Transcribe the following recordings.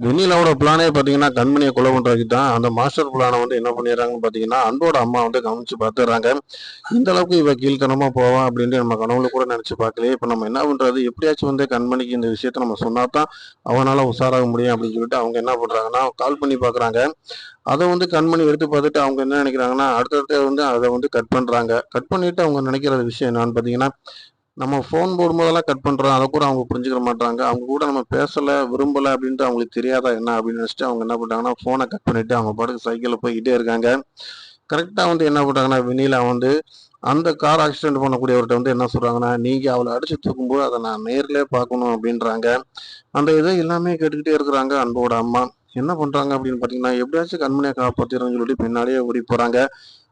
வெண்ணிலாவோட பிளானே பார்த்தீங்கன்னா, கண்மணிய கொலை பண்றதுக்கு தான். அந்த மாஸ்டர் பிளான வந்து என்ன பண்ணிடுறாங்கன்னு பார்த்தீங்கன்னா, அன்போட அம்மா வந்து கவனிச்சு பார்த்துடுறாங்க. இந்த அளவுக்கு இவ கீழ்த்தனமா போவா அப்படின்ட்டு நம்ம கனவுல கூட நெனச்சு பார்க்கலையே. இப்ப நம்ம என்ன பண்றது? எப்படியாச்சும் வந்து கண்மணிக்கு இந்த விஷயத்த நம்ம சொன்னா தான், அவனால உஷாராக முடியும் அப்படின்னு சொல்லிட்டு அவங்க என்ன பண்றாங்கன்னா, கால் பண்ணி பார்க்குறாங்க. அத வந்து கண்மணி எடுத்து பார்த்துட்டு அவங்க என்ன நெனைக்கிறாங்கன்னா, அடுத்தடுத்து வந்து அத வந்து கட் பண்றாங்க. கட் பண்ணிட்டு அவங்க நெனைக்கிற விஷயம் என்னான்னு பார்த்தீங்கன்னா, நம்ம ஃபோன் போடும்போதெல்லாம் கட் பண்றோம். அத கூட அவங்க புரிஞ்சுக்க மாட்றாங்க. அவங்க கூட நம்ம பேசல, விரும்பல அப்படின்ட்டு அவங்களுக்கு தெரியாதா என்ன அப்படின்னு நெனச்சுட்டு அவங்க என்ன பண்ணிட்டாங்கன்னா, ஃபோன கட் பண்ணிட்டு அவங்க பாட்டுக்கு சைக்கிள்ல போய்க்கிட்டே இருக்காங்க. கரெக்ட்டா வந்து என்ன பண்றாங்கன்னா, வெண்ணிலா வந்து அந்த கார் ஆக்சிடென்ட் பண்ணக்கூடியவர்ட்ட வந்து என்ன சொல்றாங்கன்னா, "நீங்க அவள அடிச்சு தூக்கும்போது அத நான் நேர்லயே பார்க்கணும்" அப்படின்றாங்க. அந்த இத எல்லாமே கேட்டுக்கிட்டே இருக்கிறாங்க அன்போட அம்மா. என்ன பண்றாங்க அப்படின்னு பார்த்தீங்கன்னா, எப்படியாச்சும் கண்மணிய காப்பாத்திரணும்னு சொல்லிட்டு பின்னாடியே ஓடி போறாங்க.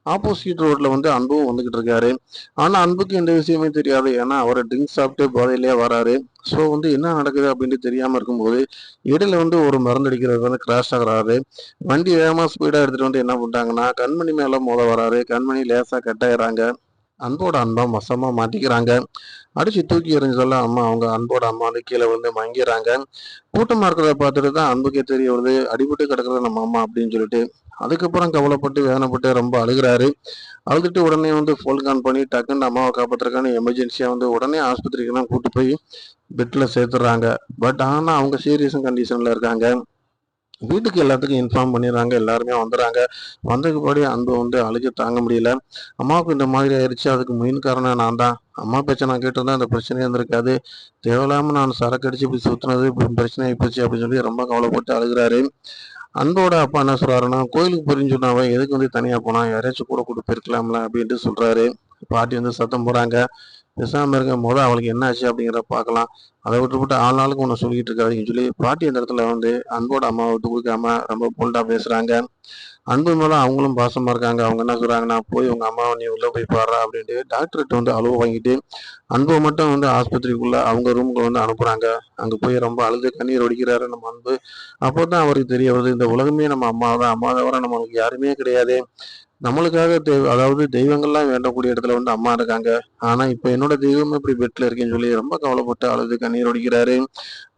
ஆப்போசிட் ரோட்ல வந்து அன்பும் வந்துகிட்டு இருக்காரு. ஆனா, அன்புக்கு எந்த விஷயமே தெரியாது. ஏன்னா, அவரு ட்ரிங்க்ஸ் சாப்பிட்டு போதையிலேயே வராரு. ஸோ வந்து என்ன நடக்குது அப்படின்னு தெரியாம இருக்கும்போது, இடையில வந்து ஒரு மருந்து அடிக்கிறவர் வந்து கிராஷ் ஆகுறாரு. வண்டி வேகமா ஸ்பீடா எடுத்துட்டு வந்து என்ன பண்ணிட்டாங்கன்னா, கண்மணி மேல மோத வராரு. கண்மணி லேசா கட் ஆயிடுறாங்க. அன்போட அன்பா வசமா மாட்டிக்கிறாங்க. அடிச்சு தூக்கி எறிஞ்சதெல்லாம் அவங்க அன்போட அம்மா வந்து கீழ விழுந்து மயங்கிர்றாங்க. கூட்டமா இருக்கிறத பார்த்துட்டு தான் அன்புக்கே தெரிய வருது. அடிபட்டு கிடக்குறது நம்ம அம்மா அப்படின்னு சொல்லிட்டு. அதுக்கப்புறம் கவலைப்பட்டு, வேதனைப்பட்டு ரொம்ப அழுகுறாரு. அழுதுட்டு உடனே வந்து ஃபோன் கால் பண்ணி டக்குன்னு அம்மாவ காப்பாத்துறதுக்கான எமர்ஜென்சியா வந்து உடனே ஆஸ்பத்திரிக்கெல்லாம் கூட்டு போய் பெட்ல சேர்த்துடுறாங்க. ஆனா அவங்க சீரியஸ் கண்டிஷன்ல இருக்காங்க. வீட்டுக்கு எல்லாத்துக்கும் இன்ஃபார்ம் பண்ணிடுறாங்க. எல்லாருமே வந்துடுறாங்க. வந்ததுக்கு பின்னாடி அன்பு வந்து அழுகை தாங்க முடியல. அம்மாவுக்கு இந்த மாதிரி ஆயிடுச்சு. அதுக்கு மெயின் காரணம் நான் தான். அம்மா பேச்ச நான் கேட்டிருந்தா இந்த பிரச்சனையே இருந்திருக்காது. தேவையில்லாம நான் சரக்கு அடிச்சு இப்படி சுத்துனது இப்படி பிரச்சனை ஆயிப்போச்சு அப்படின்னு சொல்லி ரொம்ப கவலைப்பட்டு அழுகுறாரு. அன்போட அப்பா என்ன சொல்றாருன்னா, கோயிலுக்கு போறேன்னு சொன்ன அவன் எதுக்கு வந்து தனியா போனான்? யாரையாச்சும் கூட கூட்டு போயிருக்கலாம்ல அப்படின்ட்டு சொல்றாரு. பாட்டி வந்து சத்தம் போடுறாங்க. பேசாம இருங்க. அவளுக்கு என்ன ஆச்சு அப்படிங்கிறத பார்க்கலாம். அத விட்டுப்புட்டு ஆளாளுக்கு ஒண்ணு சொல்லிட்டு இருக்காதீங்கன்னு சொல்லி, பாட்டி அந்த இடத்துல வந்து அன்போட அம்மாவ விட்டு குடுக்காம ரொம்ப போல்டா பேசுறாங்க. அன்பு மேல அவங்களும் பாசமா இருக்காங்க. அவங்க என்ன சொல்றாங்கன்னா, "போய் உங்க அம்மாவ நீ உள்ள போய் பார்றா" அப்படின்ட்டு டாக்டர்ட்ட வந்து அலோவ் வாங்கிட்டு, அன்பு மட்டும் வந்து ஆஸ்பத்திரிக்குள்ள அவங்க ரூமுக்கு வந்து அனுப்புறாங்க. அங்க போய் ரொம்ப அழுது கண்ணீர் வடிக்கிறாரு நம்ம அன்பு. அப்போதான் அவருக்கு தெரிய வருது, இந்த உலகமே நம்ம அம்மா தான். அம்மா தவிர நம்மளுக்கு யாருமே கிடையாதே. நம்மளுக்காக அதாவது தெய்வங்கள்லாம் வேண்டக்கூடிய இடத்துல வந்து அம்மா இருக்காங்க. ஆனா, இப்ப என்னோட தெய்வமே இப்படி பெட்ல இருக்கேன்னு சொல்லி ரொம்ப கவலைப்பட்டு அழுது கண்ணீர் வடிக்கிறாரு.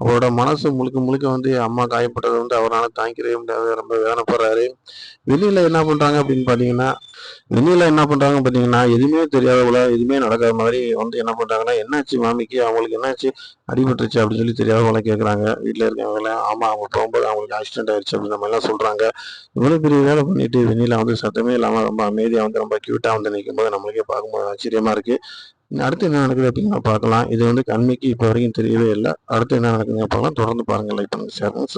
அவரோட மனசு முழுக்க முழுக்க வந்து அம்மா காயப்பட்டத வந்து அவரால தாங்கிக்கவே முடியாத ரொம்ப வேதனைப்படுறாரு. வெளியில என்ன பண்றாங்க அப்படின்னு பார்த்தீங்கன்னா எதுவுமே தெரியாதவங்கள, எதுவுமே நடக்காத மாதிரி வந்து என்ன பண்றாங்கன்னா, "என்னாச்சு மாமிக்கு? அவங்களுக்கு என்னாச்சு? அடிபட்டுருச்சா?" அப்படின்னு சொல்லி தெரியாதவங்கள கேட்குறாங்க. வீட்ல இருக்கவங்கலாம், ஆமா அவங்க போகும்போது அவங்களுக்கு ஆக்சிடென்ட் ஆயிடுச்சு அப்படின்ற மாரிலாம் சொல்றாங்க. இவ்வளோ பெரிய வேலை பண்ணிட்டு வெண்ணிலா வந்து சத்தமே இல்லாம ரொம்ப அமைதியா வந்து ரொம்ப கியூட்டா வந்து நிக்கும்போது நம்மளுக்கே பார்க்கும்போது ஆச்சரியமா இருக்கு. அடுத்து என்ன நடக்குது அப்படின்னு பார்க்கலாம். இது வந்து கண்மைக்கு இப்போ வரைக்கும் தெரியவே இல்ல. அடுத்து என்ன நடக்குதுன்னு பார்க்கலாம். தொடர்ந்து பாருங்க. லைக் பண்ணுங்க, ஷேர் பண்ணுங்க.